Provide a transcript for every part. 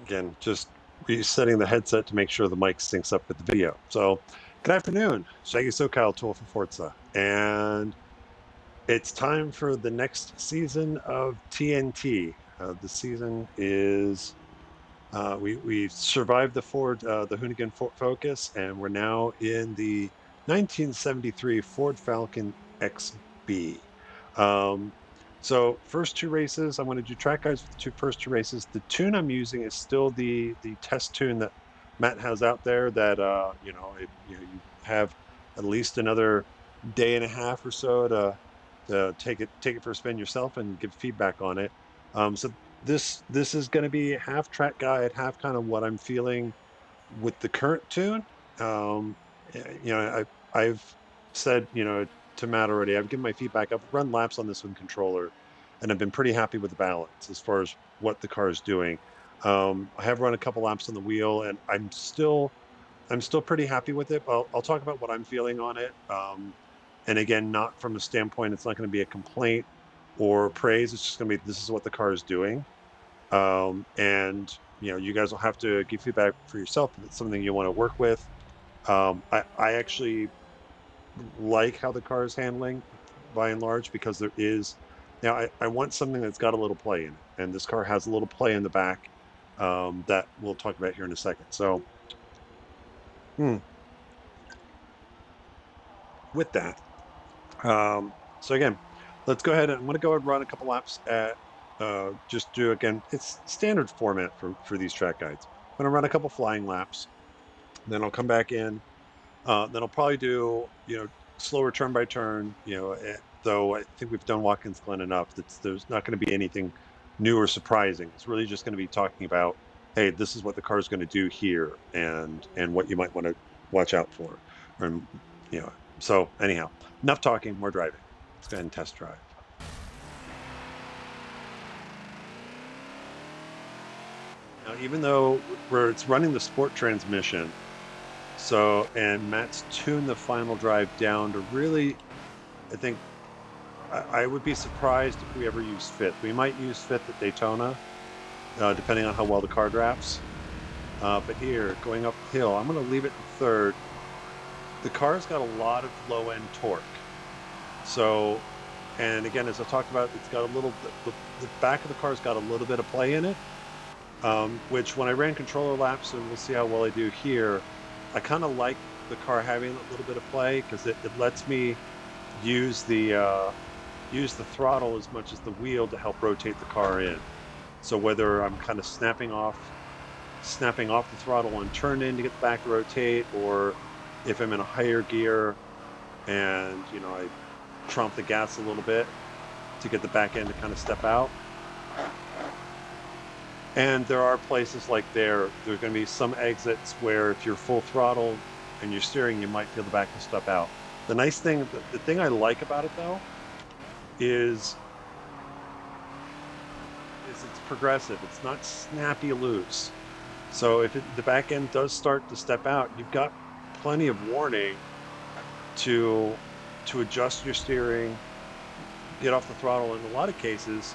Again, just resetting the headset to make sure the mic syncs up with the video. So, good afternoon, Shaggy SoCal 2Old4Forza, and it's time for the next season of TNT. The season is we survived the Hoonigan Focus, and we're now in the 1973 Ford Falcon XB. Um, so first two races, I want to do track guides for the first two races. The tune I'm using is still the test tune that Matt has out there. That you have at least another day and a half or so to take it for a spin yourself and give feedback on it. So this is going to be half track guide, half kind of what I'm feeling with the current tune. Um, I've said to Matt already. I've given my feedback. I've run laps on this one controller, and I've been pretty happy with the balance as far as what the car is doing. I have run a couple laps on the wheel, and I'm still pretty happy with it. I'll talk about what I'm feeling on it. And again, not from a standpoint, it's not going to be a complaint or praise. It's just going to be this is what the car is doing. And you guys will have to give feedback for yourself if it's something you want to work with. I actually like how the car is handling by and large because there is now I want something that's got a little play in it, and this car has a little play in the back that we'll talk about here in a second. So with that, so again, let's go ahead and I'm going to go and run a couple laps at just do again. It's standard format for these track guides. I'm going to run a couple flying laps, then I'll come back in. Then I'll probably do slower turn by turn. Though I think we've done Watkins Glen enough that there's not going to be anything new or surprising. It's really just going to be talking about, hey, this is what the car is going to do here, and what you might want to watch out for. And so anyhow, enough talking, more driving. Let's go ahead and test drive. Now, even though it's running the sport transmission, and Matt's tuned the final drive down to really, I think, I would be surprised if we ever use fifth. We might use fifth at Daytona, depending on how well the car drafts. But here, going uphill, I'm going to leave it in third. The car's got a lot of low-end torque. So, and again, as I talked about, it's got a little, the back of the car's got a little bit of play in it, which when I ran controller laps, and we'll see how well I do here, I kind of like the car having a little bit of play because it lets me use the throttle as much as the wheel to help rotate the car in. So whether I'm kind of snapping off the throttle on turn in to get the back to rotate, or if I'm in a higher gear and I tromp the gas a little bit to get the back end to kind of step out. And there are places like there's going to be some exits where if you're full throttle and you're steering, you might feel the back to step out. The nice thing, the thing I like about it though, is it's progressive. It's not snappy loose. So if the back end does start to step out, you've got plenty of warning to adjust your steering, get off the throttle. In a lot of cases,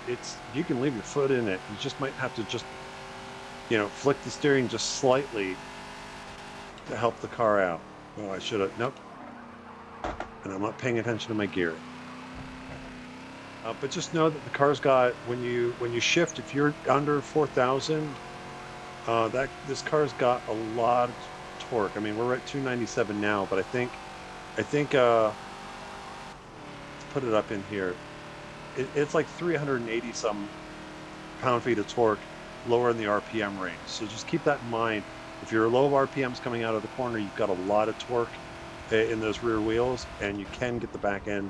you can leave your foot in it. You just might have to just flick the steering just slightly to help the car out. Oh, I should have, nope. And I'm not paying attention to my gearing. But just know that the car's got, when you shift, if you're under 4,000, this car's got a lot of torque. I mean, we're at 297 now, but I think let's put it up in here. It's like 380 some pound-feet of torque, lower in the RPM range. So just keep that in mind. If you're low RPMs coming out of the corner, you've got a lot of torque in those rear wheels, and you can get the back end.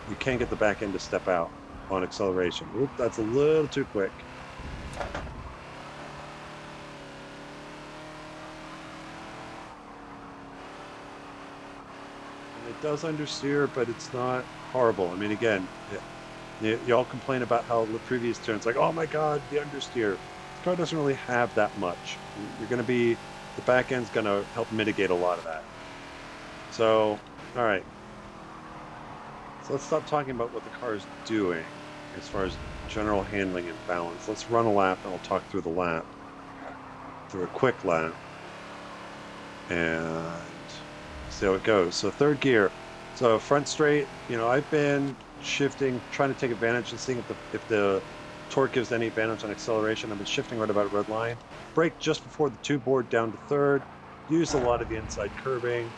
You can get the back end to step out on acceleration. Oop, that's a little too quick. And it does understeer, but it's not horrible. I mean, again, y'all complain about how the previous turns, like, oh my God, the understeer. The car doesn't really have that much. The back end's going to help mitigate a lot of that. So, all right. So let's stop talking about what the car is doing as far as general handling and balance. Let's run a lap and I'll talk through the lap. through a quick lap and see how it goes. So third gear. So front straight, I've been shifting, trying to take advantage and seeing if the torque gives any advantage on acceleration. I've been shifting right about red line. Brake just before the two board down to third. Use a lot of the inside curbing.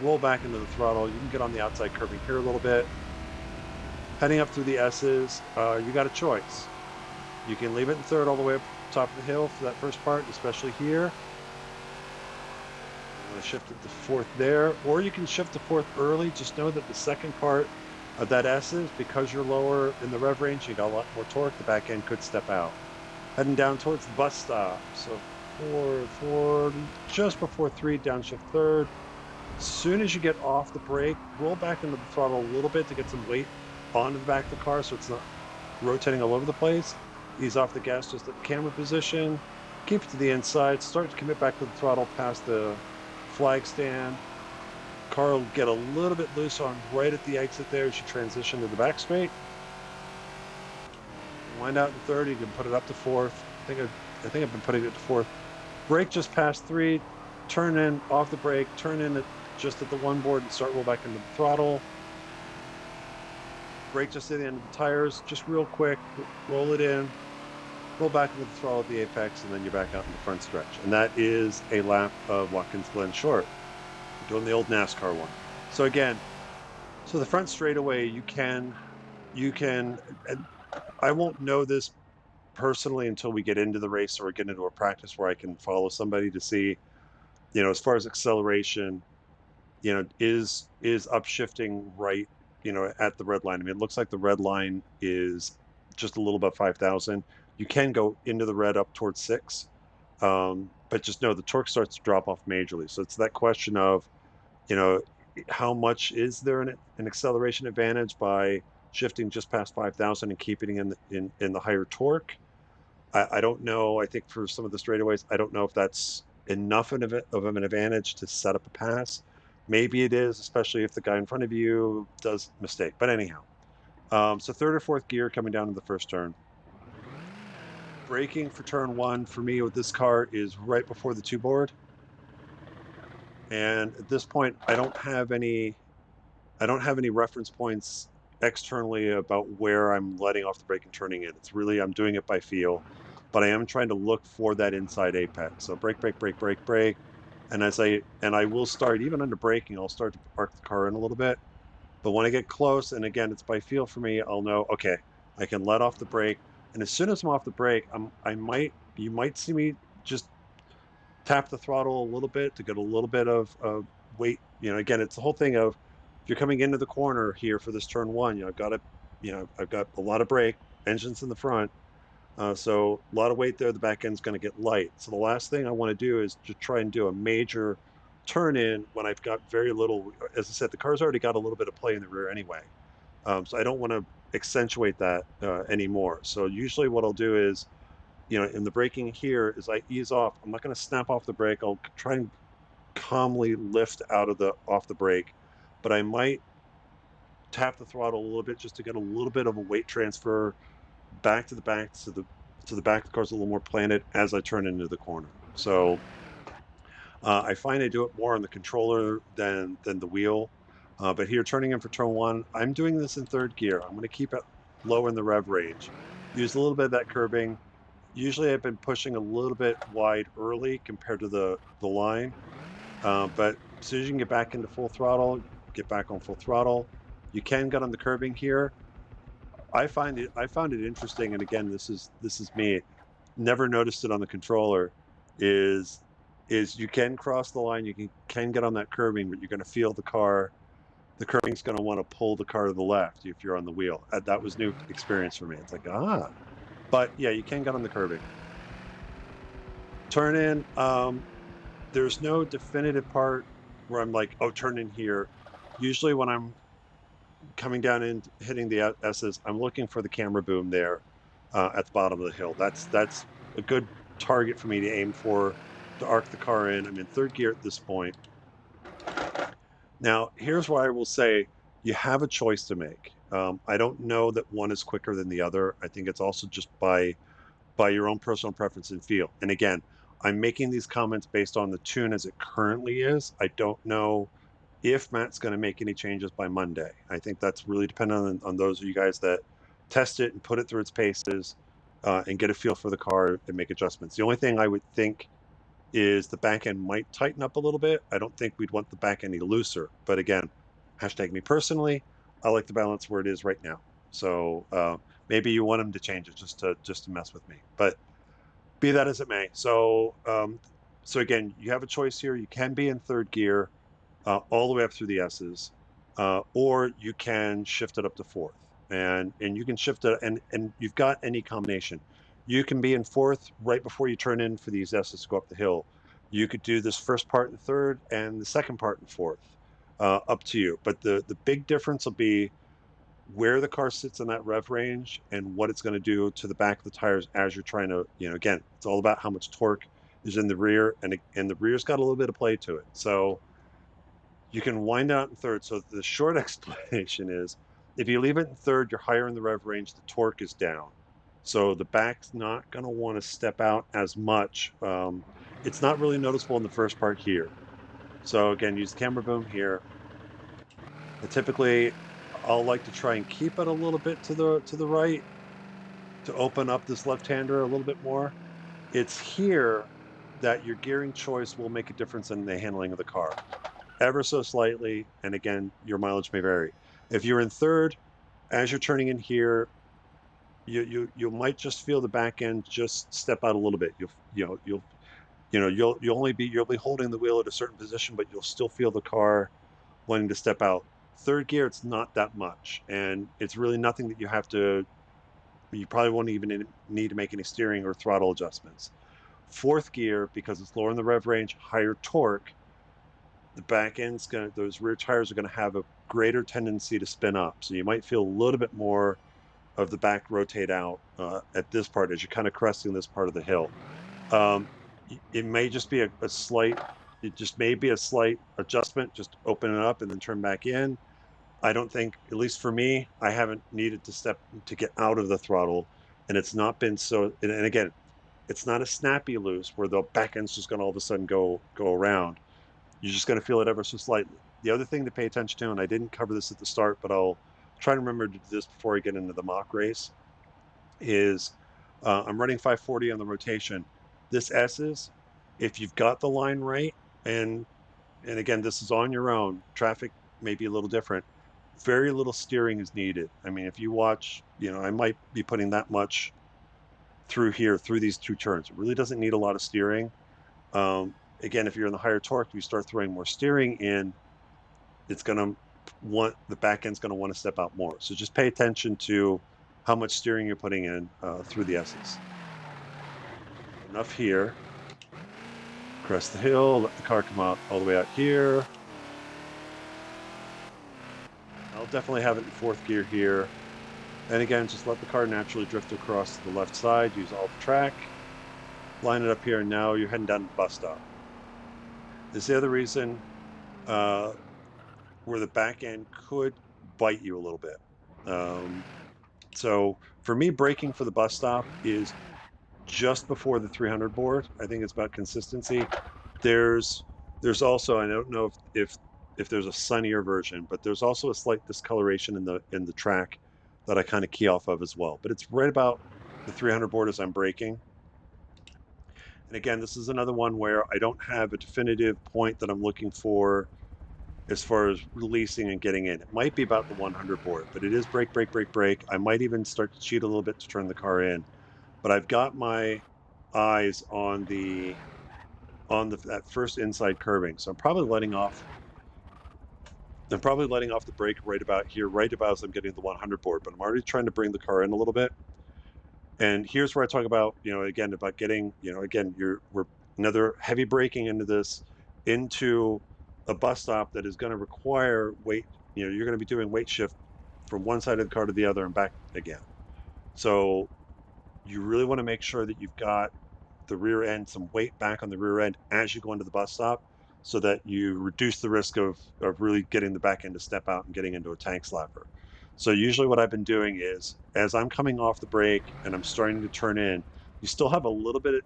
Roll back into the throttle. You can get on the outside curbing here a little bit. Heading up through the S's, you got a choice. You can leave it in third all the way up top of the hill for that first part, especially here. I'm going to shift it to fourth there, or you can shift to fourth early. Just know that the second part of that S's, because you're lower in the rev range, you got a lot more torque, the back end could step out. Heading down towards the bus stop. So four, just before three, downshift third. As soon as you get off the brake, roll back into the throttle a little bit to get some weight onto the back of the car so it's not rotating all over the place. Ease off the gas just at the camera position. Keep it to the inside. Start to commit back to the throttle past the flag stand. Car will get a little bit loose on right at the exit there as you transition to the back straight. Wind out in third. You can put it up to fourth. I think I've been putting it to fourth. Brake just past three. Turn in off the brake. Turn in just at the one board and start roll back into the throttle. Brake just at the end of the tires, just real quick, roll it in, roll back into the throttle at the apex, and then you're back out in the front stretch. And that is a lap of Watkins Glen short. We're doing the old NASCAR one. So again, the front straightaway, you can, and I won't know this personally until we get into the race or get into a practice where I can follow somebody to see, as far as acceleration, is upshifting right, at the red line. I mean, it looks like the red line is just a little above 5,000. You can go into the red up towards 6, but just know the torque starts to drop off majorly. So it's that question of, how much is there an acceleration advantage by shifting just past 5,000 and keeping in the higher torque? I don't know. I think for some of the straightaways, I don't know if that's enough of an advantage to set up a pass. Maybe it is, especially if the guy in front of you does mistake. But anyhow, so third or fourth gear coming down to the first turn. Braking for turn one for me with this car is right before the two board. And at this point, I don't have any reference points externally about where I'm letting off the brake and turning in. It's really, I'm doing it by feel, but I am trying to look for that inside apex. So brake, brake, brake, brake, brake. And I will start, even under braking, I'll start to arc the car in a little bit. But when I get close, and again, it's by feel for me, I'll know, okay, I can let off the brake. And as soon as I'm off the brake, you might see me just tap the throttle a little bit to get a little bit of weight. Again, it's the whole thing of, if you're coming into the corner here for this turn one, I've got a lot of brake, engines in the front. So a lot of weight there, the back end's going to get light. So the last thing I want to do is to try and do a major turn in when I've got very little. As I said, the car's already got a little bit of play in the rear anyway. So I don't want to accentuate that anymore. So usually what I'll do is, in the braking here, is I ease off. I'm not going to snap off the brake. I'll try and calmly lift off the brake, but I might tap the throttle a little bit just to get a little bit of a weight transfer back to the back, so the back of the car's a little more planted as I turn into the corner. So I find I do it more on the controller than the wheel. But here, turning in for turn one, I'm doing this in third gear. I'm going to keep it low in the rev range. Use a little bit of that curbing. Usually I've been pushing a little bit wide early compared to the line. But as soon as you can get back into full throttle, get back on full throttle. You can get on the curbing here. I found it interesting, and again, this is me. Never noticed it on the controller. Is you can cross the line, you can get on that curbing, but you're going to feel the car. The curbing's going to want to pull the car to the left if you're on the wheel. That was new experience for me. It's like, but yeah, you can get on the curbing. Turn in. There's no definitive part where I'm like, oh, turn in here. Usually when I'm coming down and hitting the S's, I'm looking for the camera boom there at the bottom of the hill. That's a good target for me to aim for, to arc the car in. I'm in third gear at this point. Now, here's where I will say you have a choice to make. I don't know that one is quicker than the other. I think it's also just by your own personal preference and feel. And again, I'm making these comments based on the tune as it currently is. I don't know if Matt's going to make any changes by Monday. I think that's really dependent on those of you guys that test it and put it through its paces and get a feel for the car and make adjustments. The only thing I would think is the back end might tighten up a little bit. I don't think we'd want the back end any looser. But again, hashtag me personally, I like the balance where it is right now. So maybe you want them to change it just to mess with me. But be that as it may. So again, you have a choice here. You can be in third gear all the way up through the S's, or you can shift it up to fourth, and you can shift it, and you've got any combination. You can be in fourth right before you turn in for these S's to go up the hill. You could do this first part in third and the second part in fourth. Up to you. But the big difference will be where the car sits in that rev range and what it's going to do to the back of the tires as you're trying to, again, it's all about how much torque is in the rear, and the rear's got a little bit of play to it. So you can wind out in third. So the short explanation is if you leave it in third, you're higher in the rev range, the torque is down. So the back's not going to want to step out as much. It's not really noticeable in the first part here. So again, use the camera boom here. And typically, I'll like to try and keep it a little bit to the right to open up this left-hander a little bit more. It's here that your gearing choice will make a difference in the handling of the car, ever so slightly. And again, your mileage may vary. If you're in third, as you're turning in here, you might just feel the back end just step out a little bit. You'll be holding the wheel at a certain position, but you'll still feel the car wanting to step out. Third gear, it's not that much, and it's really nothing that you probably won't even need to make any steering or throttle adjustments. Fourth gear, because it's lower in the rev range, higher torque, the back end's those rear tires are gonna have a greater tendency to spin up. So you might feel a little bit more of the back rotate out at this part as you're kind of cresting this part of the hill. It may just be a slight, it just may be a slight adjustment, just open it up and then turn back in. I don't think, at least for me, I haven't needed to get out of the throttle, and it's not been so. And again, it's not a snappy loose where the back end's just going to all of a sudden go around. You're just going to feel it ever so slightly. The other thing to pay attention to, and I didn't cover this at the start, but I'll try to remember to do this before I get into the mock race, is I'm running 540 on the rotation. This S's, if you've got the line right, and again, this is on your own. Traffic may be a little different. Very little steering is needed. I mean, if you watch, I might be putting that much through here, through these two turns. It really doesn't need a lot of steering. Again, if you're in the higher torque, you start throwing more steering in, it's going to the back end's going to want to step out more. So just pay attention to how much steering you're putting in through the S's. Enough here. Crest the hill, let the car come out all the way out here. I'll definitely have it in fourth gear here. And again, just let the car naturally drift across to the left side, use all the track, line it up here, and now you're heading down to the bus stop. This is the other reason where the back end could bite you a little bit. So for me, braking for the bus stop is just before the 300 board. I think it's about consistency. There's also, I don't know if there's a sunnier version, but there's also a slight discoloration in the track that I kind of key off of as well. But it's right about the 300 board as I'm braking. And again, this is another one where I don't have a definitive point that I'm looking for as far as releasing and getting in. It might be about the 100 board, but it is brake, brake, brake, brake. I might even start to cheat a little bit to turn the car in. But I've got my eyes on that first inside curving. So I'm probably letting off the brake right about here, right about as I'm getting the 100 board, but I'm already trying to bring the car in a little bit. And here's where I talk about, again, about getting, again, we're another heavy braking into a bus stop that is going to require weight. You're going to be doing weight shift from one side of the car to the other and back again. So you really want to make sure that you've got the rear end, some weight back on the rear end as you go into the bus stop, so that you reduce the risk of really getting the back end to step out and getting into a tank slapper. So usually what I've been doing is, as I'm coming off the brake and I'm starting to turn in, you still have a little bit,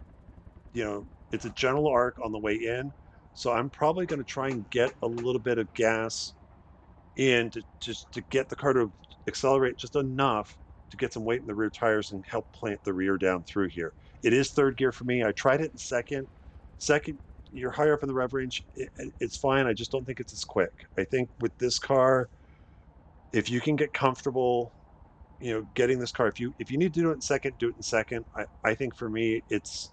it's a gentle arc on the way in. So I'm probably going to try and get a little bit of gas in to just to get the car to accelerate just enough to get some weight in the rear tires and help plant the rear down through here. It is third gear for me. I tried it in second. Second, you're higher up in the rev range. It's fine. I just don't think it's as quick. I think with this car, if you can get comfortable, getting this car, if you need to do it in second, do it in second. I think for me, it's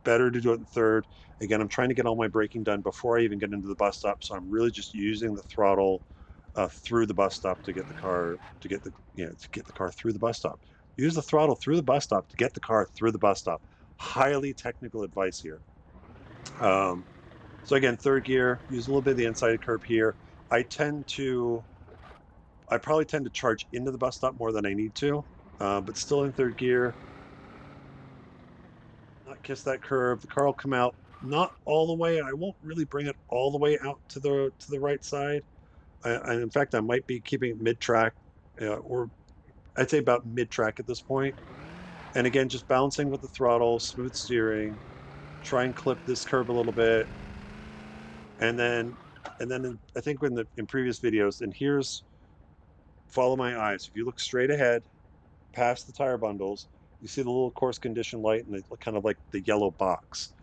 better to do it in third. Again, I'm trying to get all my braking done before I even get into the bus stop, so I'm really just using the throttle through the bus stop to get the car to get the car through the bus stop. Use the throttle through the bus stop to get the car through the bus stop. Highly technical advice here. So again, third gear, use a little bit of the inside curb here. I probably tend to charge into the bus stop more than I need to, but still in third gear. Not kiss that curve. The car will come out not all the way. I won't really bring it all the way out to the right side. In fact, I might be keeping it mid-track, or I'd say about mid-track at this point. And again, just balancing with the throttle, smooth steering, try and clip this curb a little bit, and then I think in previous videos, and here's follow my eyes. If you look straight ahead, past the tire bundles, you see the little course condition light and the kind of like the yellow box.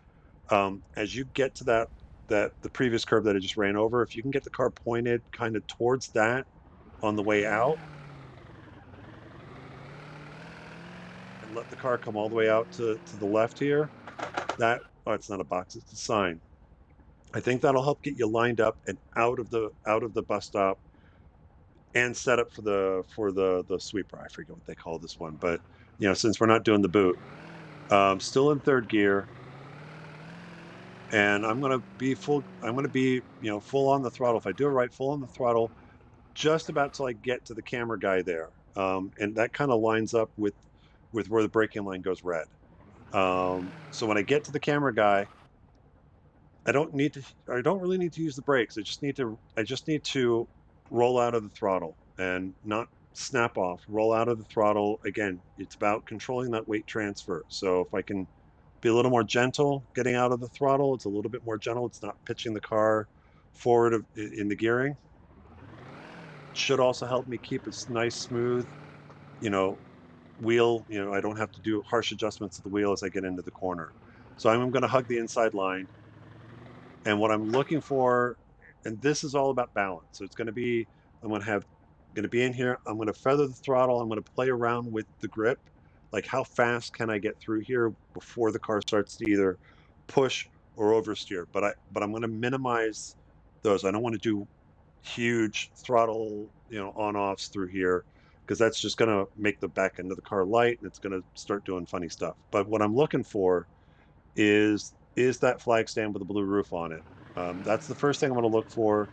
As you get to the previous curve that I just ran over, if you can get the car pointed kind of towards that on the way out, and let the car come all the way out to the left here, it's not a box, it's a sign. I think that'll help get you lined up and out of the bus stop and set up for the sweeper. I forget what they call this one, but since we're not doing the boot, still in third gear, and I'm gonna be full on the throttle. If I do it right, full on the throttle, just about till I get to the camera guy there, and that kind of lines up with where the braking line goes red. So when I get to the camera guy, I don't really need to use the brakes. I just need to roll out of the throttle and not snap off. Roll out of the throttle. Again, it's about controlling that weight transfer. So if I can be a little more gentle getting out of the throttle, it's a little bit more gentle. It's not pitching the car forward in the gearing. Should also help me keep a nice smooth, wheel. I don't have to do harsh adjustments to the wheel as I get into the corner. So I'm going to hug the inside line. And what I'm looking for, and this is all about balance. So I'm going to be in here. I'm going to feather the throttle. I'm going to play around with the grip. Like how fast can I get through here before the car starts to either push or oversteer? But I'm going to minimize those. I don't want to do huge throttle, on-offs through here, because that's just going to make the back end of the car light and it's going to start doing funny stuff. But what I'm looking for is that flag stand with a blue roof on it. That's the first thing I'm going to look for.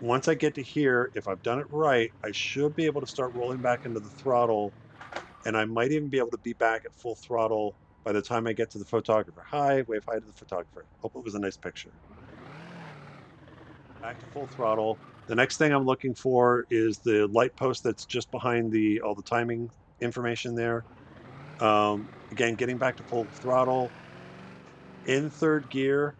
Once I get to here, if I've done it right, I should be able to start rolling back into the throttle, and I might even be able to be back at full throttle by the time I get to the photographer. Hi, wave hi to the photographer. Hope it was a nice picture. Back to full throttle. The next thing I'm looking for is the light post that's just behind all the timing information there. Again, getting back to full throttle. In third gear,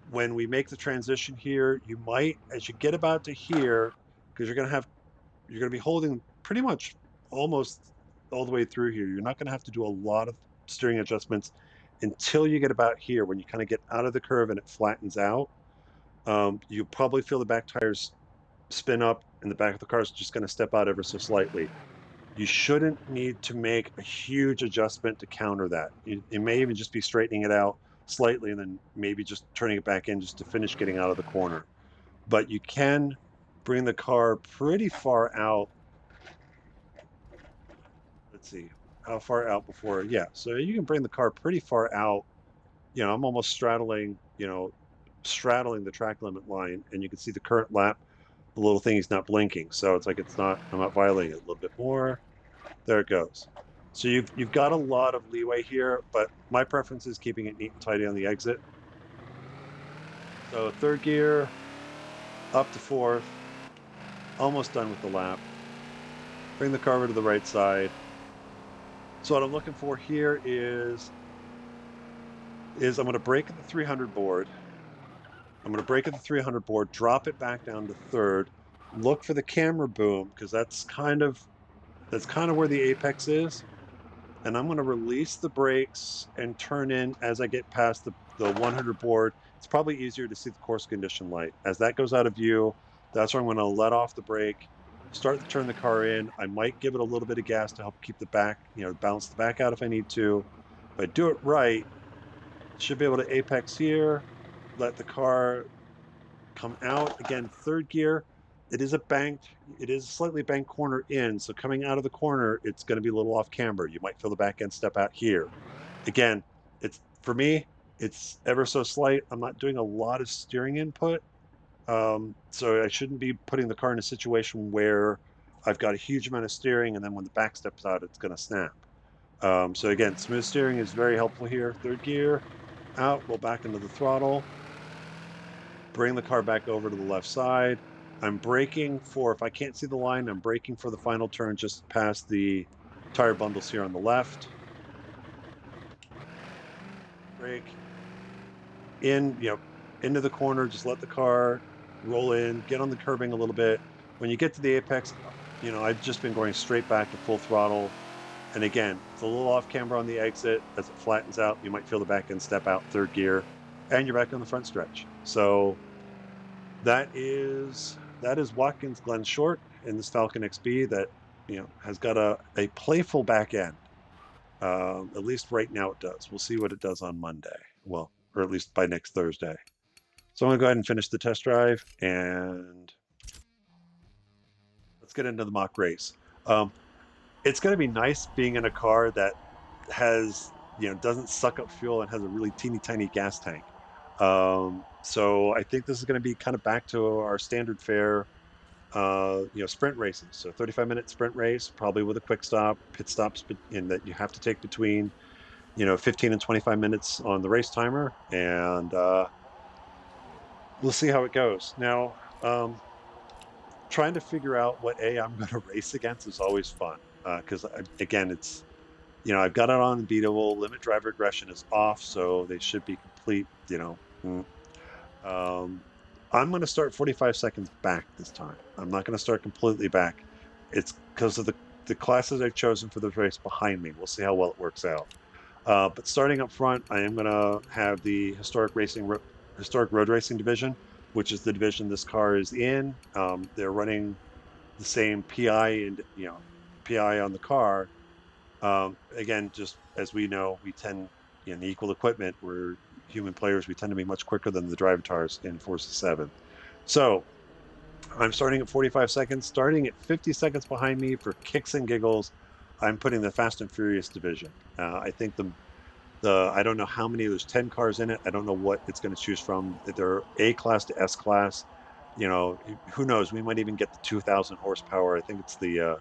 when we make the transition here, you might, as you get about to here, because you're going to be holding pretty much almost all the way through here. You're not going to have to do a lot of steering adjustments until you get about here. When you kind of get out of the curve and it flattens out, you probably feel the back tires spin up and the back of the car is just going to step out ever so slightly. You shouldn't need to make a huge adjustment to counter that. It may even just be straightening it out slightly and then maybe just turning it back in just to finish getting out of the corner. But you can bring the car pretty far out. Let's see, how far out before? Yeah, so you can bring the car pretty far out. I'm almost straddling the track limit line, and you can see the current lap. The little thing is not blinking, so it's like I'm not violating it. A little bit more. There it goes. So you've got a lot of leeway here, but my preference is keeping it neat and tidy on the exit. So third gear, up to fourth, almost done with the lap. Bring the car over to the right side. So what I'm looking for here is is I'm going to brake at the 300 board. I'm going to brake at the 300 board, drop it back down to third, look for the camera boom because that's kind of where the apex is, and I'm going to release the brakes and turn in as I get past the 100 board. It's probably easier to see the course condition light. As that goes out of view, that's where I'm going to let off the brake, start to turn the car in. I might give it a little bit of gas to help keep the back, bounce the back out if I need to. If I do it right, should be able to apex here, let the car come out. Again, third gear. It is a slightly banked corner in. So coming out of the corner, it's going to be a little off camber. You might feel the back end step out here. Again, for me, it's ever so slight. I'm not doing a lot of steering input. So I shouldn't be putting the car in a situation where I've got a huge amount of steering and then when the back steps out, it's going to snap. So again, smooth steering is very helpful here. Third gear, out, roll back into the throttle, bring the car back over to the left side. I'm braking for, if I can't see the line, I'm braking for the final turn just past the tire bundles here on the left. Brake into the corner, just let the car roll in, get on the curbing a little bit. When you get to the apex, I've just been going straight back to full throttle. And again, it's a little off camber on the exit. As it flattens out, you might feel the back end step out, third gear, and you're back on the front stretch. So that is Watkins Glen short in this Falcon XB that has got a playful back end. At least right now it does. We'll see what it does on Monday. Well, or at least by next Thursday. So I'm gonna go ahead and finish the test drive and let's get into the mock race. Um, it's gonna be nice being in a car that has doesn't suck up fuel and has a really teeny tiny gas tank. So I think this is going to be kind of back to our standard fare sprint races. So 35-minute sprint race, probably with a quick stop, pit stops in that you have to take between 15 and 25 minutes on the race timer, and we'll see how it goes. Now, trying to figure out what I'm going to race against is always fun because again, it's I've got it on unbeatable. Limit driver aggression is off, so they should be complete. Um, I'm going to start 45 seconds back this time. I'm not going to start completely back. It's because of the classes I've chosen for the race behind me. We'll see how well it works out. But starting up front, I am going to have the historic road racing division, which is the division this car is in. They're running the same PI and PI on the car. Again, just as we know, we tend in the equal equipment, we're human players, we tend to be much quicker than the drivatars in Forza 7. So I'm starting at 45 seconds, starting at 50 seconds behind me for kicks and giggles. I'm putting the Fast and Furious division. I think I don't know how many, there's 10 cars in it. I don't know what it's going to choose from. They're A class to S class. Who knows? We might even get the 2,000 horsepower. I think it's the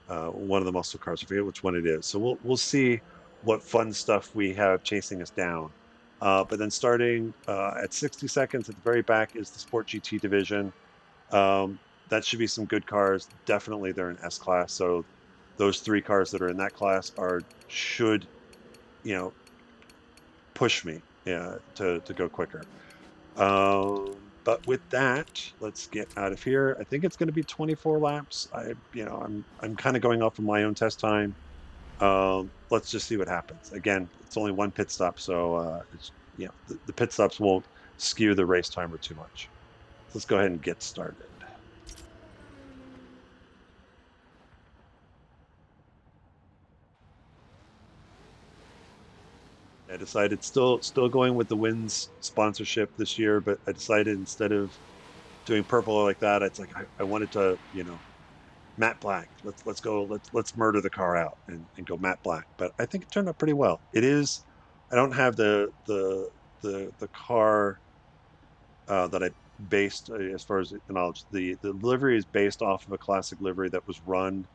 one of the muscle cars. I forget which one it is. So we'll see what fun stuff we have chasing us down. But then starting at 60 seconds at the very back is the Sport GT division. That should be some good cars. Definitely they're in S class. So those three cars that are in that class should you know push me to go quicker. But with that, let's get out of here. I think it's going to be 24 laps. I'm kind of going off of my own test time. Let's just see what happens. Again, it's only one pit stop, so the pit stops won't skew the race timer too much. Let's go ahead and get started. I decided still going with the Wins sponsorship this year, but I decided instead of doing purple like that, it's like I wanted to matte black. Let's go. Let's murder the car out and go matte black. But I think it turned out pretty well. It is. I don't have the car that I based as far as the knowledge. The livery is based off of a classic livery that was run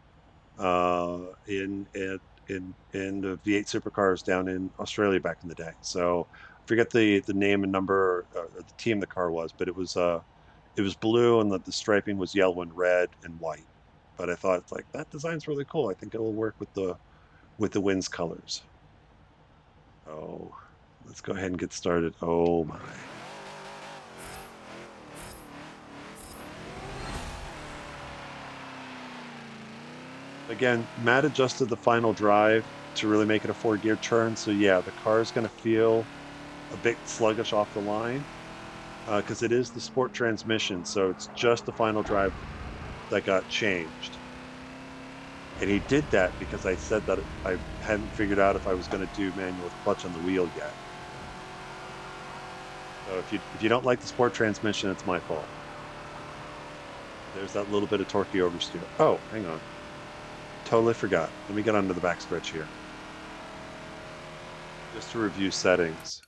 in the V8 supercars down in Australia back in the day. So I forget the name and number the team the car was, but it was blue and the striping was yellow and red and white. But I thought like that design's really cool. I think it'll work with the Wins colors. Oh, Let's go ahead and get started. Oh my. Again, Matt adjusted the final drive to really make it a four-gear turn. So yeah, the car is going to feel a bit sluggish off the line because it is the sport transmission. So it's just the final drive that got changed. And he did that because I said that I hadn't figured out if I was going to do manual with clutch on the wheel yet. So if you don't like the sport transmission, it's my fault. There's that little bit of torquey oversteer. Oh, hang on. Totally forgot. Let me get onto the backstretch here. Just to review settings.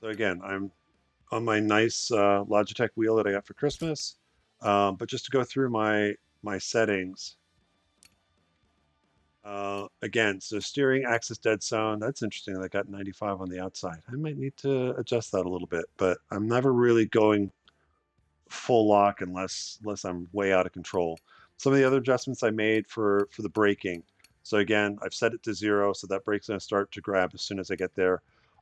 So again, I'm on my nice Logitech wheel that I got for Christmas. But just to go through my settings. Again, so steering axis dead zone. That's interesting. I got 95 on the outside. I might need to adjust that a little bit, but I'm never really going full lock unless I'm way out of control. Some of the other adjustments I made for the braking. So again, I've set it to 0, so that brake's going to start to grab as soon as I get there.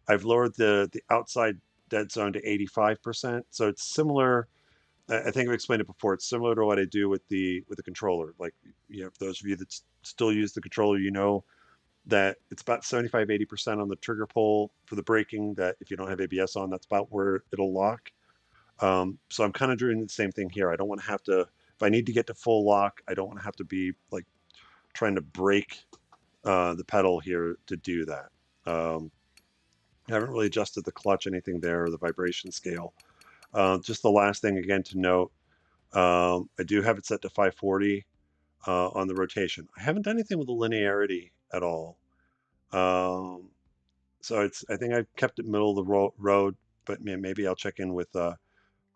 I've lowered the outside dead zone to 85%, so it's similar. I think I've explained it before. It's similar to what I do with the controller. Like, you know, for those of you that still use the controller, you know that it's about 75-80% on the trigger pull for the braking. That if you don't have ABS on, that's about where it'll lock. So I'm kind of doing the same thing here. I don't want to have to, if I need to get to full lock, I don't want to have to be like trying to break the pedal here to do that. I haven't really adjusted the clutch, anything there, or the vibration scale. Just the last thing again to note, I do have it set to 540 on the rotation. I haven't done anything with the linearity at all. So I think I've kept it middle of the road, but maybe I'll check in with the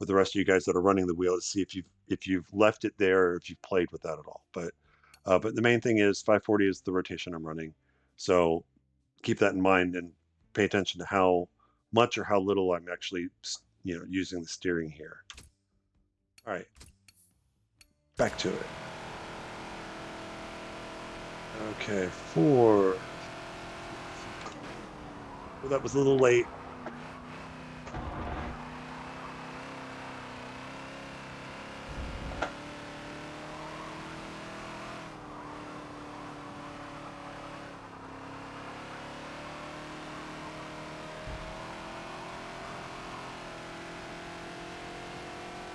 rest of you guys that are running the wheel to see if you've left it there or if you've played with that at all. But the main thing is 540 is the rotation I'm running. So keep that in mind and pay attention to how much or how little I'm actually using the steering here. All right, back to it. Okay, 4. Well, that was a little late.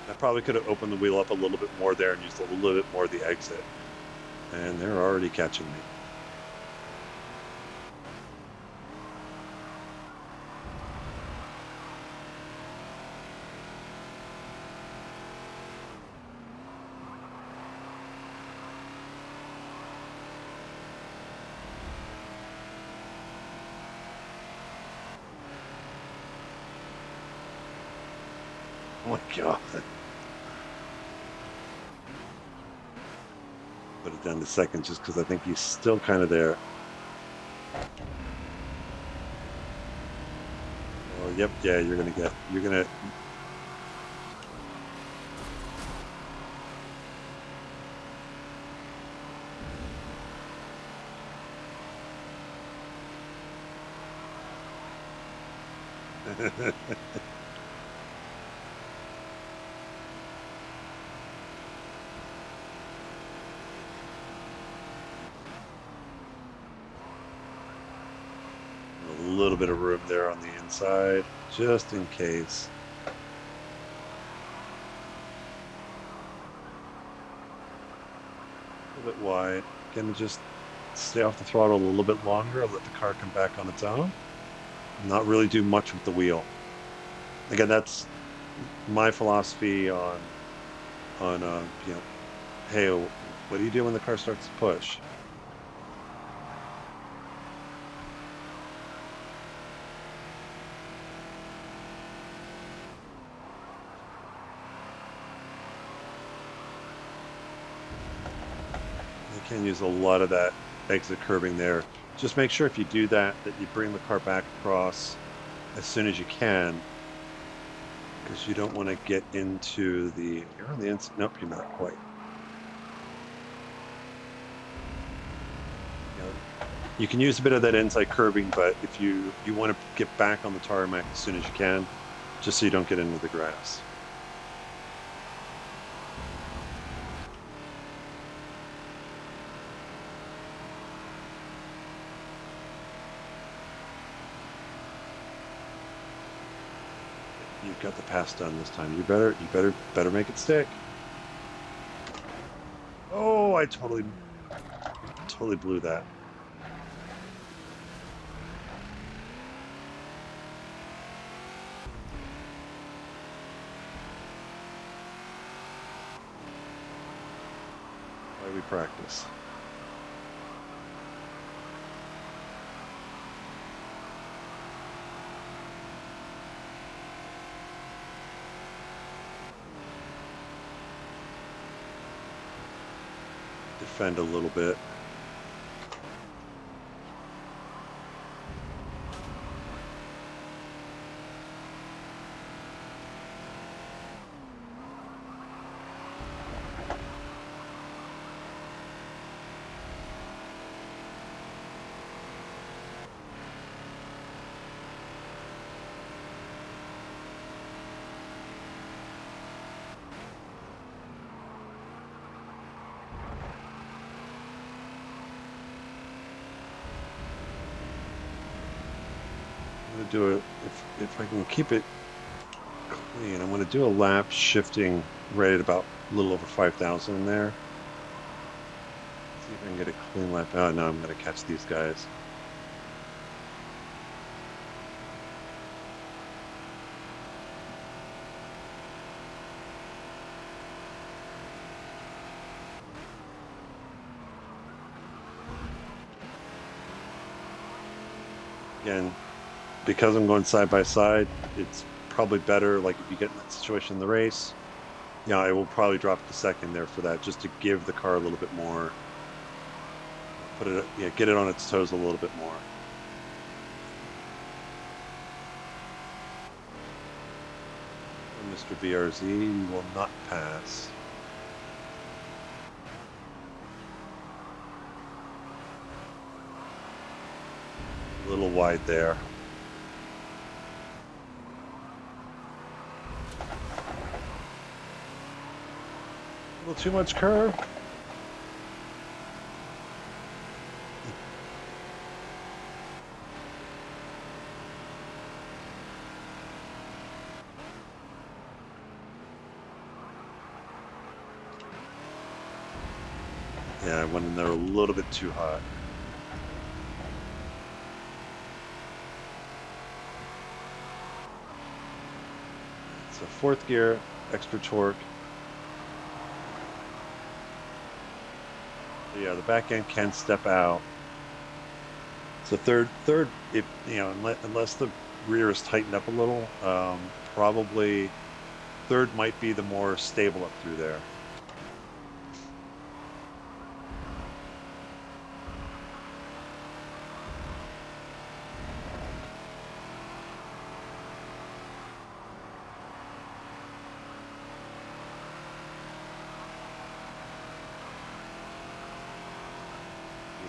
I probably could have opened the wheel up a little bit more there and used a little bit more of the exit. And they're already catching me. Oh my God. Put it down to second just because I think he's still kind of there. Oh, yep, yeah, you're gonna. A little bit of room there on the inside, just in case. A little bit wide. Gonna just stay off the throttle a little bit longer, let the car come back on its own. Not really do much with the wheel. Again, that's my philosophy on hey, what do you do when the car starts to push? You can use a lot of that exit curbing there. Just make sure if you do that you bring the car back across as soon as you can, because you don't want to get into the. You're on the inside. Nope, you're not quite. You can use a bit of that inside curbing, but if you want to get back on the tarmac as soon as you can, just so you don't get into the grass. You've got the pass done this time. You better make it stick. Oh, I totally blew that. Why we practice. Defend a little bit. Do it if I can keep it clean. I'm going to do a lap shifting right at about a little over 5,000 in there. See if I can get a clean lap. Oh no, I'm going to catch these guys. Again, because I'm going side by side, it's probably better, like if you get in that situation in the race, yeah, I will probably drop to second there for that, just to give the car a little bit more, get it on its toes a little bit more. Mr. BRZ, you will not pass. A little wide there. A little too much curve. Yeah, I went in there a little bit too hot. So fourth gear, extra torque. Yeah, the back end can step out. So third, if unless the rear is tightened up a little, probably third might be the more stable up through there.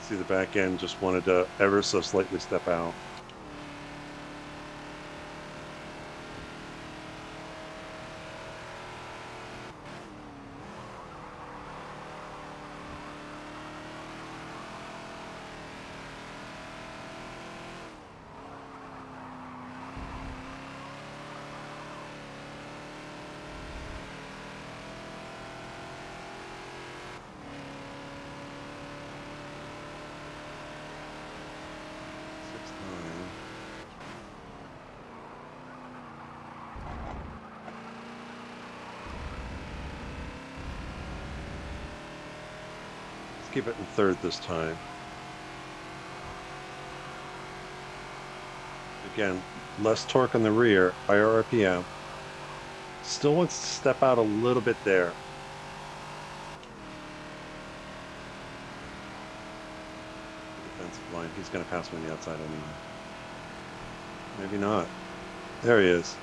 See, the back end just wanted to ever so slightly step out. Keep it in third this time. Again, less torque on the rear, higher RPM. Still wants to step out a little bit there. Defensive line, he's going to pass me on the outside anyway. Maybe not. There he is.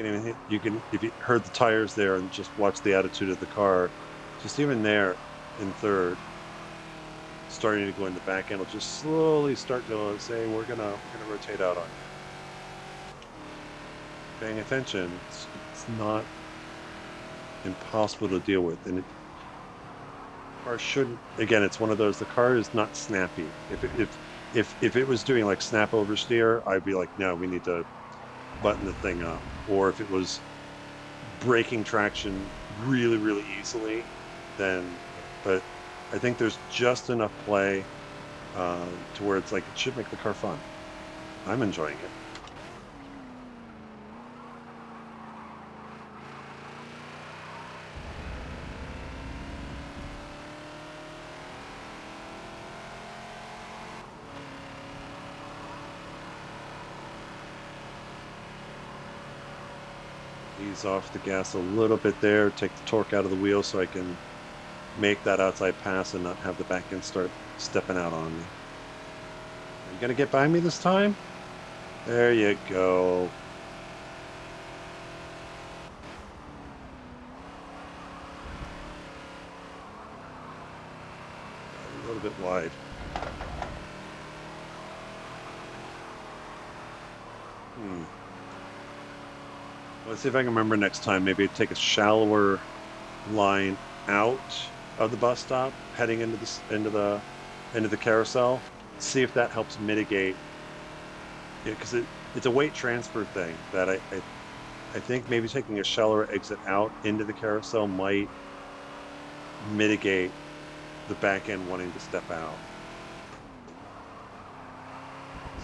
can even you can if you heard the tires there and just watch the attitude of the car, just even there in third, starting to go in the back end, will just slowly start to say we're gonna rotate out on you. Paying attention, it's not impossible to deal with, and car shouldn't. Again, it's one of those. The car is not snappy. If it was doing like snap oversteer, I'd be like, no, we need to button the thing up. Or if it was breaking traction really easily, then. But I think there's just enough play to where it's like it should make the car fun. I'm enjoying it. Ease off the gas a little bit there, take the torque out of the wheel so I can make that outside pass and not have the back end start stepping out on me. Are you gonna get by me this time? There you go. A little bit wide. Let's see if I can remember next time. Maybe take a shallower line out of the bus stop, heading into the carousel. See if that helps mitigate. Yeah, because it's a weight transfer thing that I think maybe taking a shallower exit out into the carousel might mitigate the back end wanting to step out.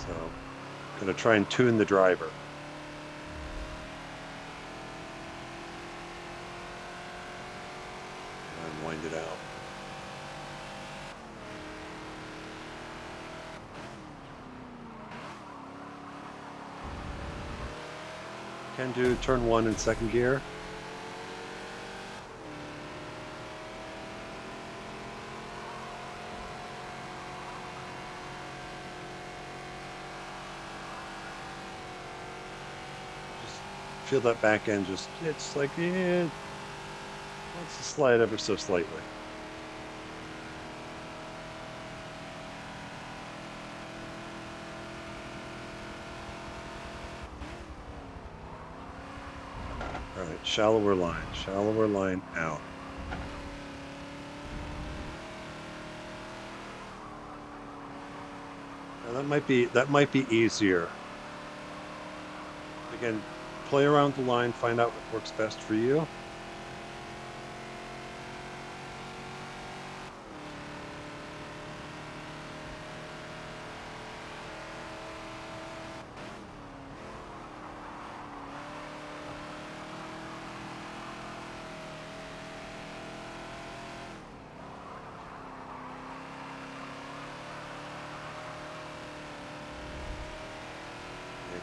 So, gonna try and tune the driver. And wind it out. Can do turn 1 in second gear. Just feel that back end just, it's like, yeah, wants to slide ever so slightly. All right, shallower line out. Now that might be easier. Again, play around the line, find out what works best for you.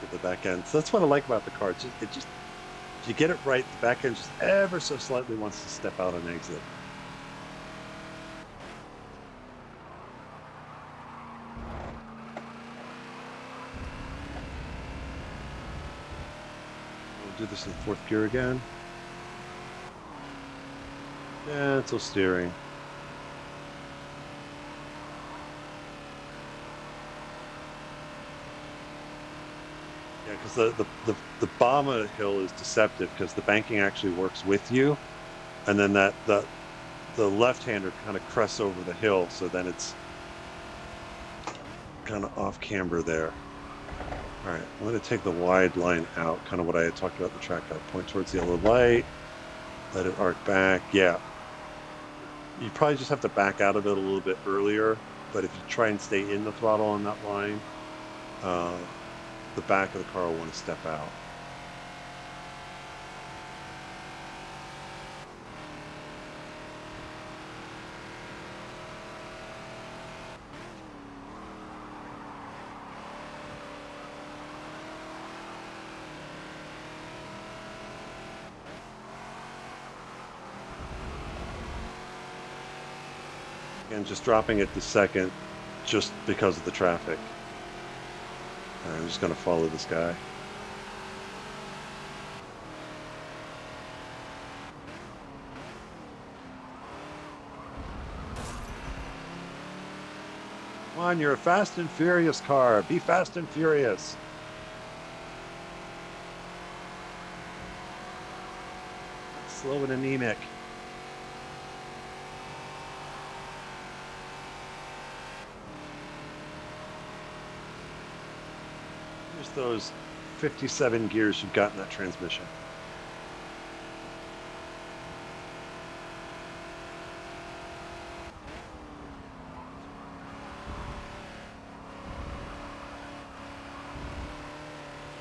The back end. So that's what I like about the car. It just if you get it right, the back end just ever so slightly wants to step out and exit. We'll do this in fourth gear again. Gentle steering. Yeah, because the bottom of the hill is deceptive because the banking actually works with you, and then the left-hander kind of crests over the hill, so then it's kind of off camber there. All right, I'm going to take the wide line out, kind of what I had talked about the track out. Point towards the yellow light, let it arc back. Yeah, you probably just have to back out of it a little bit earlier, but if you try and stay in the throttle on that line, the back of the car will want to step out. Again, just dropping it to second just because of the traffic. I'm just going to follow this guy. on, you're a fast and furious car. Be fast and furious. Slow and anemic. Here's those 57 gears you've got in that transmission.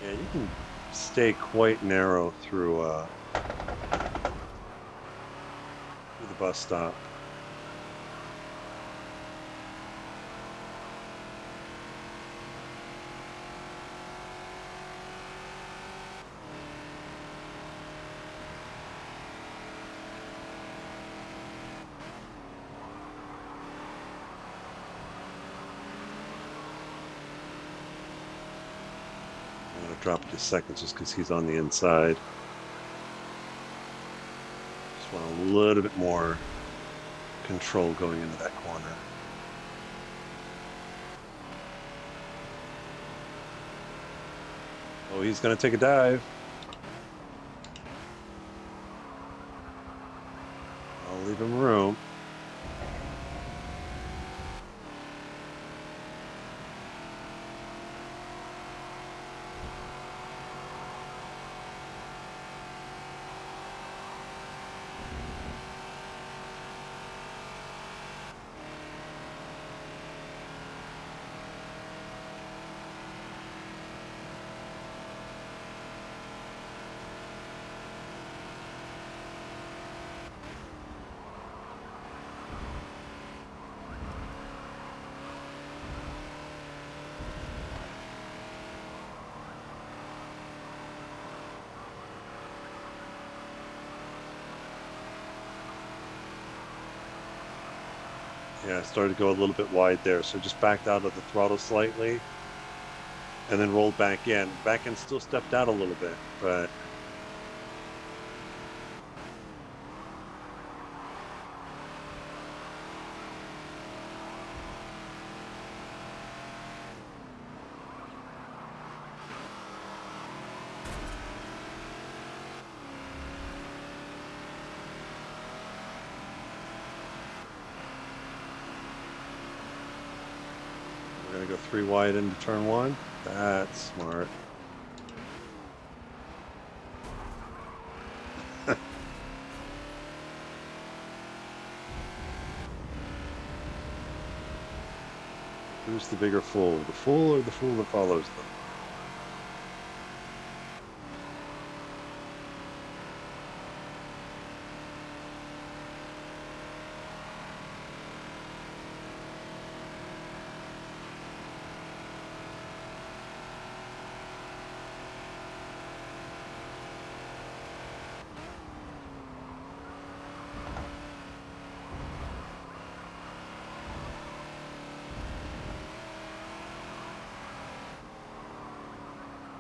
Yeah, you can stay quite narrow through the bus stop. I'm gonna drop it to seconds just because he's on the inside. Just want a little bit more control going into that corner. Oh, he's gonna take a dive. I'll leave him room. Yeah, I started to go a little bit wide there, so just backed out of the throttle slightly and then rolled back in. Back end still stepped out a little bit, but we're gonna go 3 wide into turn 1. That's smart. Who's the bigger fool? The fool or the fool that follows them?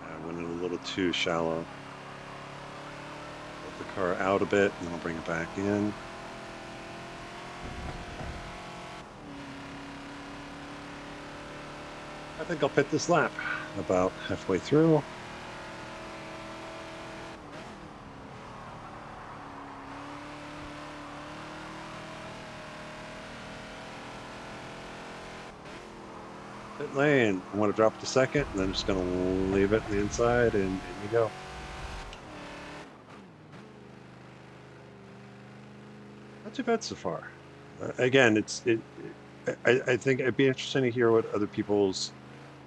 I went in a little too shallow. Let the car out a bit, and then I'll bring it back in. I think I'll pit this lap about halfway through. Pit lane. I want to drop it to second, and then I'm just going to leave it on the inside, and in you go. Not too bad so far. Again, I think it'd be interesting to hear what other people's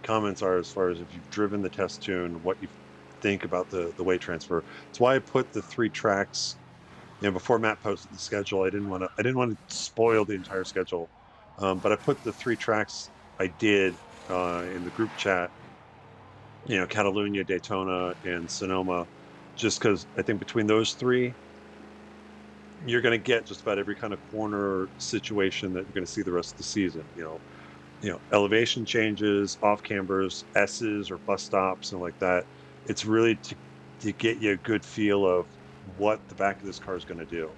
comments are as far as if you've driven the test tune, what you think about the weight transfer. It's why I put the 3 tracks. Before Matt posted the schedule, I didn't want to spoil the entire schedule, but I put the 3 tracks I did in the group chat. Catalunya, Daytona, and Sonoma, just because I think between those 3, you're going to get just about every kind of corner situation that you're going to see the rest of the season. Elevation changes, off cambers, S's or bus stops, and like that. It's really to get you a good feel of what the back of this car is going to do,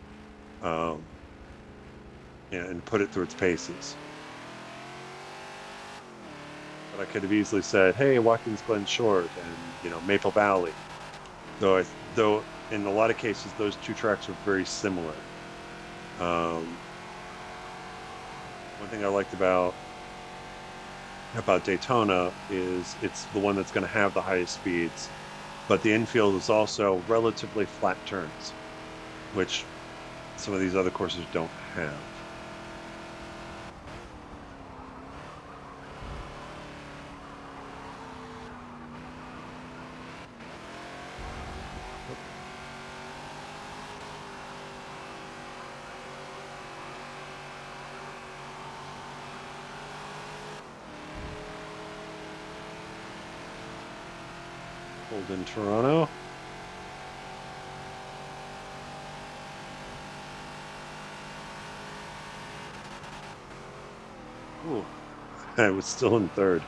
and put it through its paces. But I could have easily said, hey, Watkins, Glen Short, and Maple Valley. Though in a lot of cases those two tracks are very similar. Um, One thing I liked about Daytona is it's the one that's going to have the highest speeds, but the infield is also relatively flat turns, which some of these other courses don't have. Hold in Toronto. Ooh, I was still in third.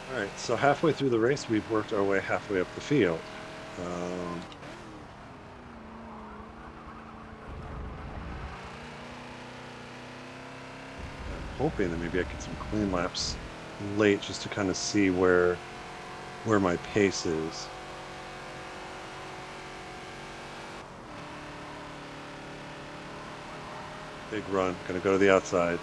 All right, so halfway through the race, we've worked our way halfway up the field. Um, I'm hoping that maybe I get some clean laps late just to kind of see where my pace is. Big run, gonna go to the outside.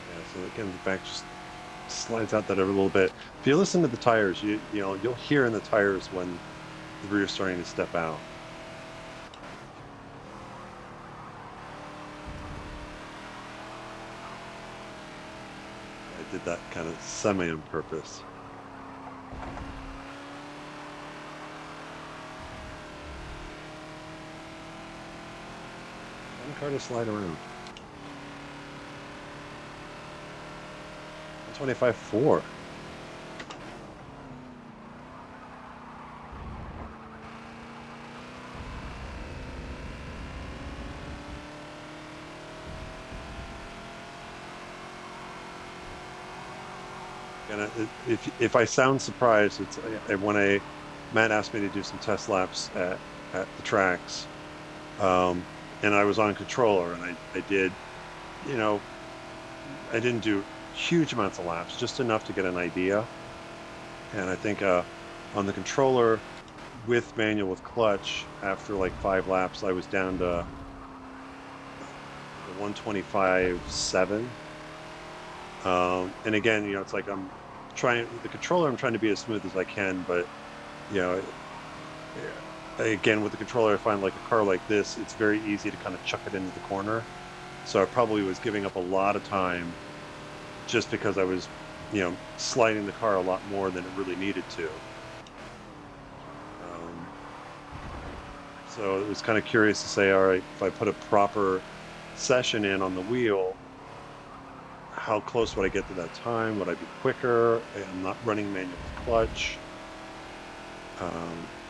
Yeah, so again, the back just slides out that every little bit. If you listen to the tires, you'll hear in the tires when the rear is starting to step out. I did that kind of semi on purpose. One car to slide around. 125.4. And if I sound surprised, it's when Matt asked me to do some test laps at the tracks, and I was on controller, and I did, you know, I didn't do huge amounts of laps, just enough to get an idea. And I think on the controller with manual with clutch, after like 5 laps, I was down to 125.7. And again, it's like I'm trying the controller. I'm trying to be as smooth as I can, but you know, again with the controller, I find like a car like this, it's very easy to kind of chuck it into the corner. So I probably was giving up a lot of time just because I was, sliding the car a lot more than it really needed to. So it was kind of curious to say, all right, if I put a proper session in on the wheel, how close would I get to that time? Would I be quicker? I'm not running manual clutch.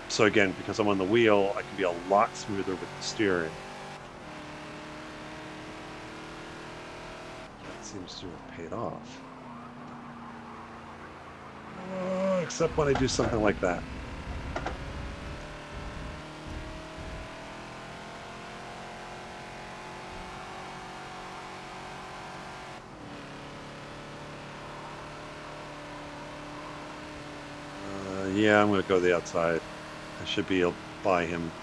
So again, because I'm on the wheel, I can be a lot smoother with the steering. That seems to have paid off. Except when I do something like that. Yeah, I'm going to go to the outside. I should be able to buy him.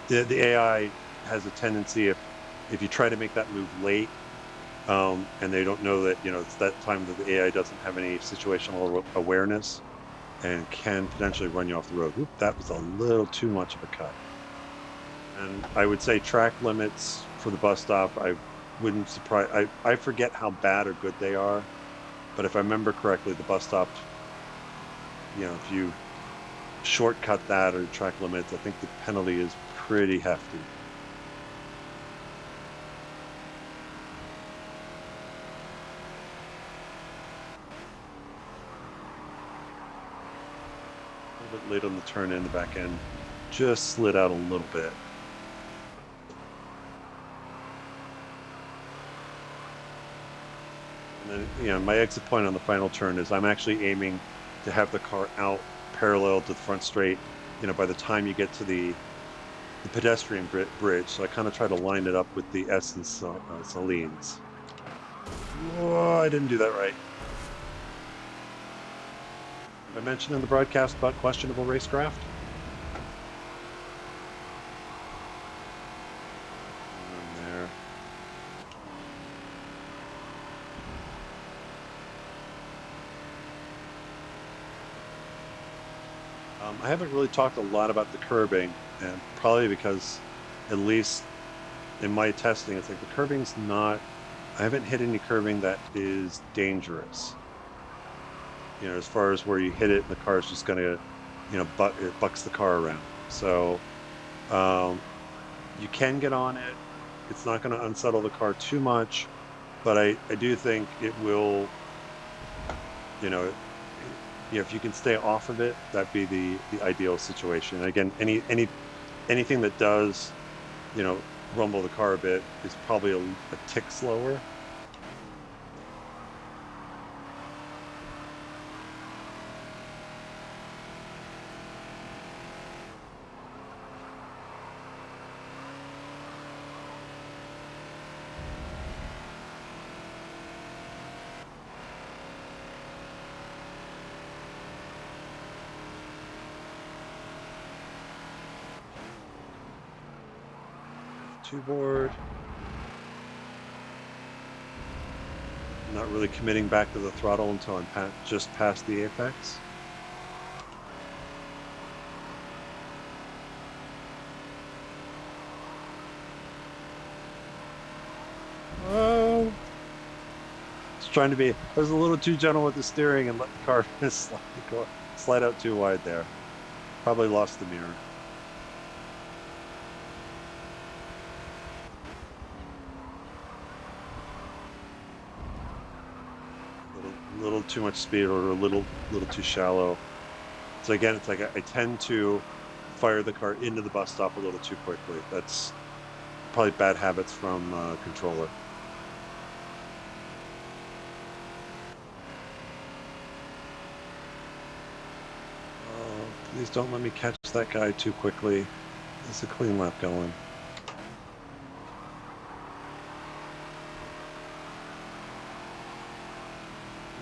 The AI has a tendency, if you try to make that move late, and they don't know that it's that time that the AI doesn't have any situational awareness, and can potentially run you off the road. Oop, that was a little too much of a cut. And I would say track limits for the bus stop, I wouldn't surprise. I forget how bad or good they are. But if I remember correctly, the bus stop, if you shortcut that or track limits, I think the penalty is pretty hefty. A little bit late on the turn in, the back end just slid out a little bit. And then, my exit point on the final turn is I'm actually aiming to have the car out parallel to the front straight, by the time you get to the pedestrian bridge. So I kind of try to line it up with the S and Salines. Whoa, I didn't do that right. I mentioned in the broadcast about questionable racecraft. There. I haven't really talked a lot about the curbing, and probably because, at least in my testing, it's like the curbing's not. I haven't hit any curbing that is dangerous. As far as where you hit it, and the car is just gonna, it bucks the car around. So, you can get on it. It's not going to unsettle the car too much, but I do think it will. If you can stay off of it, that'd be the ideal situation. Again, anything that does, rumble the car a bit is probably a tick slower. Two board. Not really committing back to the throttle until I'm just past the apex. Oh, trying to be. I was a little too gentle with the steering and let the car slide out too wide there. Probably lost the mirror. Little too much speed or a little too shallow. So again, it's like I tend to fire the car into the bus stop a little too quickly. That's probably bad habits from controller. Oh, please don't let me catch that guy too quickly. There's a clean lap going.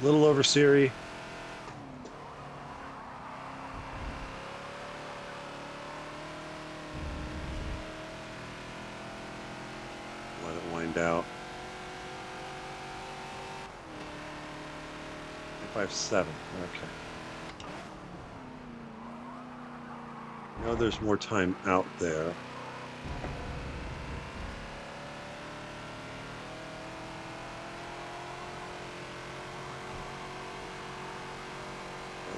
A little over Siri. Let it wind out. 5.7. Okay. There's more time out there.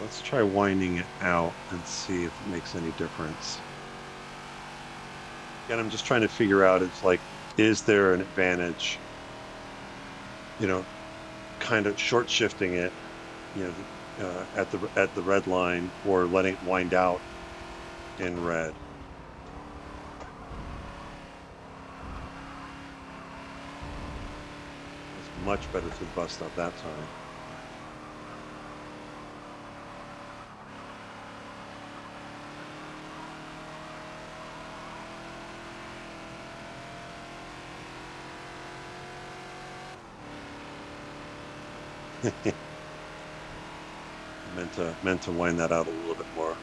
Let's try winding it out and see if it makes any difference. Again, I'm just trying to figure out, it's like, is there an advantage, kind of short shifting it, at the red line, or letting it wind out in red. It's much better to the bus stop that time. meant to wind that out a little bit more.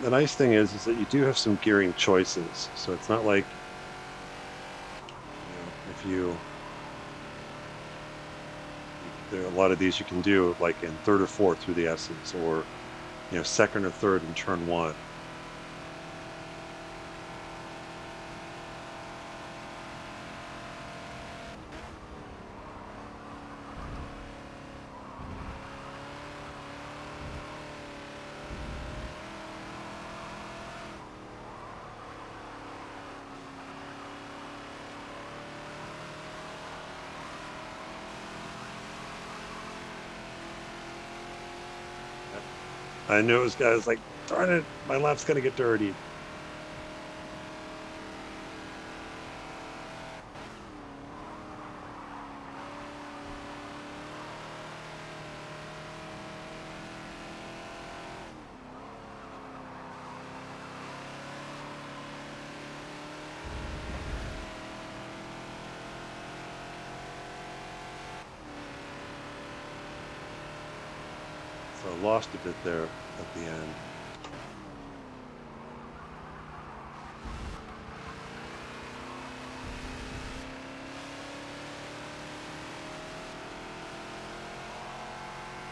The nice thing is that you do have some gearing choices. So it's not like, if there are a lot of these you can do like in third or fourth through the S's, or second or third in turn one. I knew it was. I was like, darn it, my lap's gonna get dirty. So I lost a bit there at the end.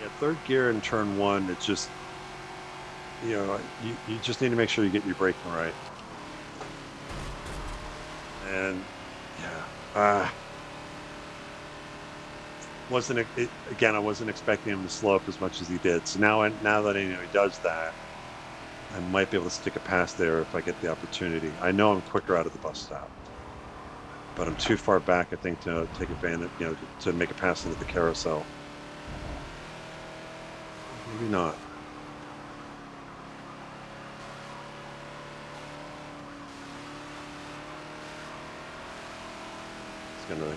Yeah, third gear in turn one, it's just, you just need to make sure you get your braking right. And yeah, again, I wasn't expecting him to slow up as much as he did. So now that I know he does that, I might be able to stick a pass there if I get the opportunity. I know I'm quicker out of the bus stop, but I'm too far back, I think, to take advantage, to make a pass into the carousel. Maybe not.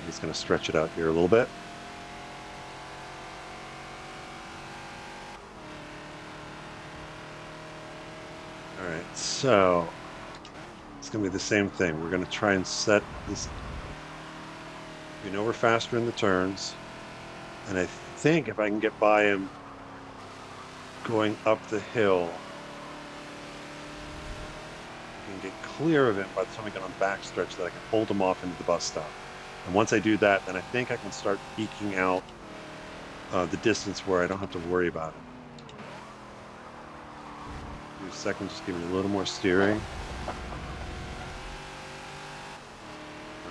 He's gonna stretch it out here a little bit. All right, so it's gonna be the same thing. We're gonna try and set this. We're faster in the turns, and I think if I can get by him going up the hill, I can get clear of him by the time I get on the backstretch, that I can hold him off into the bus stop. And once I do that, then I think I can start eking out the distance where I don't have to worry about him. Give me a second, just give me a little more steering.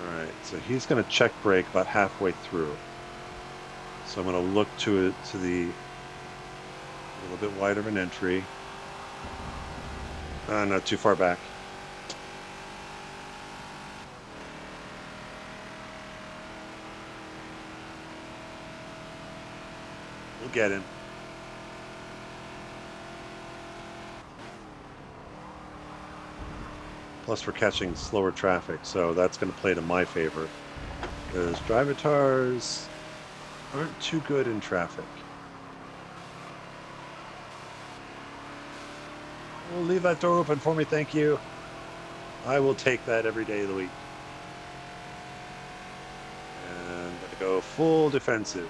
All right, so he's going to check brake about halfway through. So I'm going to look to the a little bit wider of an entry. Not too far back. We'll get him. Plus we're catching slower traffic, so that's going to play to my favor, because drivatars aren't too good in traffic. We'll leave that door open for me, thank you. I will take that every day of the week. And I'm going to go full defensive.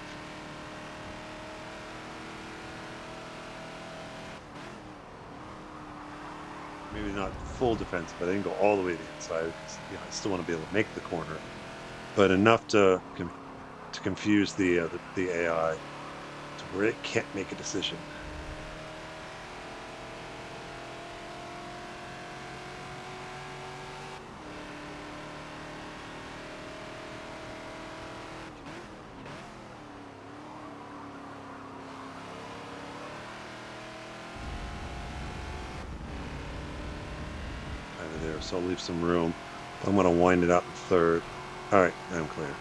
Maybe not full defensive, but I didn't go all the way to the inside. I still want to be able to make the corner, but enough to confuse the AI to where it can't make a decision. There, so I'll leave some room. I'm going to wind it out in third. All right, I'm clear.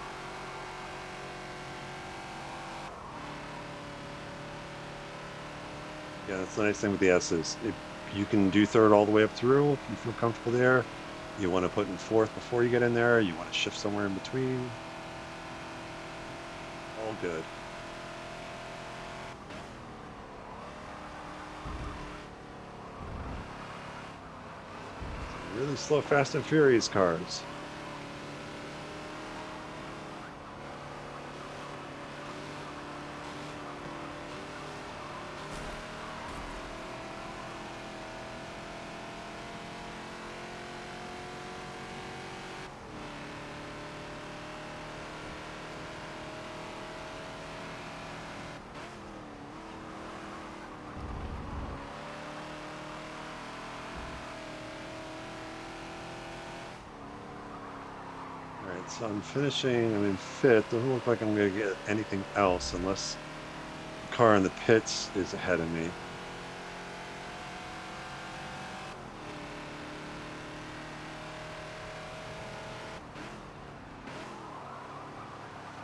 Yeah, that's the nice thing with the S's. If you can do third all the way up through, if you feel comfortable there. You want to put in fourth before you get in there. You want to shift somewhere in between. All good. Really slow Fast and Furious cars. So I'm finishing, I'm in fifth. Doesn't look like I'm going to get anything else unless the car in the pits is ahead of me.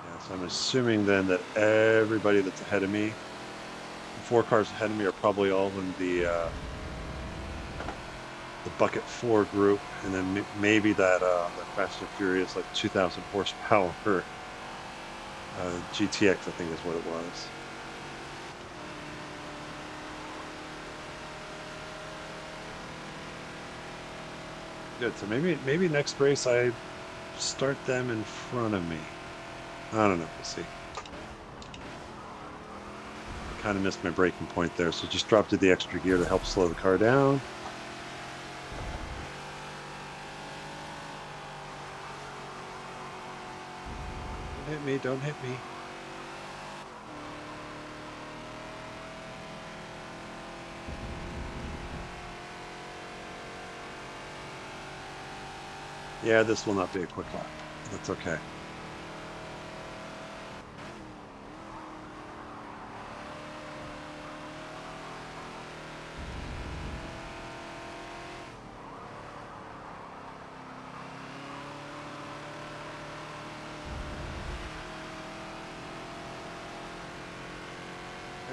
Yeah, so I'm assuming then that everybody that's ahead of me, the four cars ahead of me, are probably all in the bucket four group, and then maybe that Fast and Furious like 2,000 horsepower GTX, I think is what it was. Good. So maybe next race I start them in front of me. I don't know. We'll see. I kind of missed my braking point there, so just dropped to the extra gear to help slow the car down. Don't hit me! Don't hit me! Yeah, this will not be a quick lap. That's okay.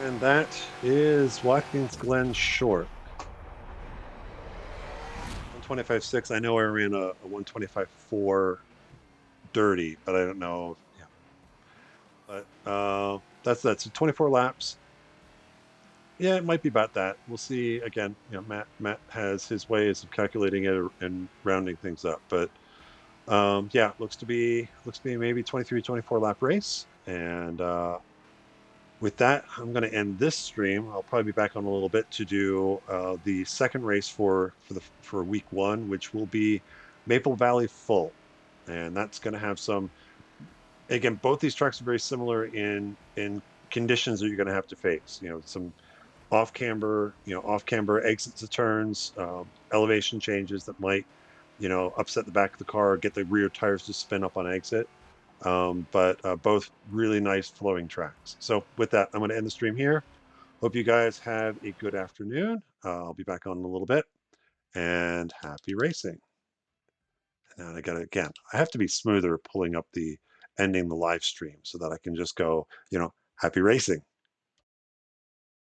And that is Watkins Glen short. 125.6. I know I ran a 125.4 dirty, but I don't know. Yeah, but that's 24 laps. Yeah, it might be about that. We'll see. Again, Matt has his ways of calculating it and rounding things up, but yeah, looks to be maybe 23, 24 lap race. And with that, I'm going to end this stream. I'll probably be back on a little bit to do the second race for week one, which will be Maple Valley Full, and that's going to have some. Again, both these trucks are very similar in conditions that you're going to have to face. Some off camber exits to turns, elevation changes that might, upset the back of the car, get the rear tires to spin up on exit. But both really nice flowing tracks. So with that, I'm going to end the stream here. Hope you guys have a good afternoon. I'll be back on in a little bit, and happy racing. And I got to, again, I have to be smoother pulling up the ending the live stream so that I can just go, happy racing.